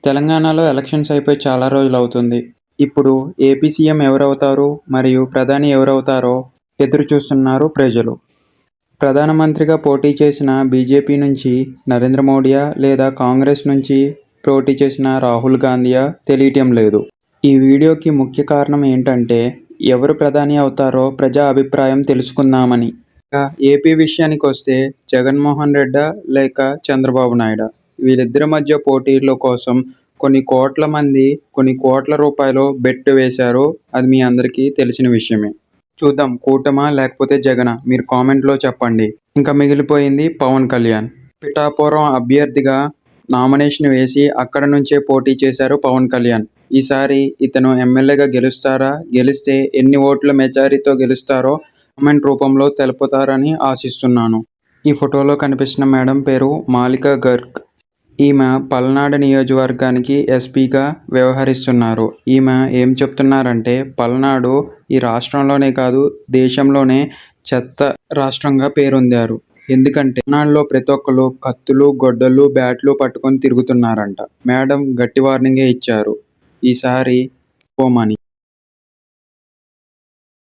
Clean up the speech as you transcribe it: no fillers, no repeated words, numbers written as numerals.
తెలంగాణలో ఎలక్షన్స్ అయిపోయి చాలా రోజులవుతుంది. ఇప్పుడు ఏపీ సీఎం ఎవరవుతారు మరియు ప్రధాని ఎవరవుతారో ఎదురు చూస్తున్నారు ప్రజలు. ప్రధానమంత్రిగా పోటీ చేసిన బీజేపీ నుంచి నరేంద్ర మోడీయా లేదా కాంగ్రెస్ నుంచి పోటీ చేసిన రాహుల్ గాంధీయా తెలియటం లేదు. ఈ వీడియోకి ముఖ్య కారణం ఏంటంటే ఎవరు ప్రధాని అవుతారో ప్రజా అభిప్రాయం తెలుసుకుందామని. ఇక ఏపీ విషయానికి వస్తే జగన్మోహన్ రెడ్డా లేక చంద్రబాబు నాయుడా, వీళ్ళిద్దరి మధ్య పోటీల కోసం కొన్ని కోట్ల మంది కొన్ని కోట్ల రూపాయలు బెట్ వేశారు. అది మీ అందరికీ తెలిసిన విషయమే. చూద్దాం కూటమా లేకపోతే జగనా, మీరు కామెంట్లో చెప్పండి. ఇంకా మిగిలిపోయింది పవన్ కళ్యాణ్. పిఠాపురం అభ్యర్థిగా నామినేషన్ వేసి అక్కడ నుంచే పోటీ చేశారు పవన్ కళ్యాణ్. ఈసారి ఇతను ఎమ్మెల్యేగా గెలుస్తారా, గెలిస్తే ఎన్ని ఓట్ల మెజారిటీతో గెలుస్తారో కామెంట్ రూపంలో తెలుపుతారని ఆశిస్తున్నాను. ఈ ఫోటోలో కనిపిస్తున్న మేడం పేరు మాలికా గర్గ్. ఈమె పల్నాడు నియోజకవర్గానికి ఎస్పీగా వ్యవహరిస్తున్నారు. ఈమె ఏం చెప్తున్నారంటే పల్నాడు ఈ రాష్ట్రంలోనే కాదు దేశంలోనే చెత్త రాష్ట్రంగా పేరొందారు. ఎందుకంటే పల్నాడులో ప్రతి ఒక్కరు కత్తులు, గొడ్డలు, బ్యాట్లు పట్టుకొని తిరుగుతున్నారంట. మేడం గట్టి వార్నింగే ఇచ్చారు, ఈసారి పోమని.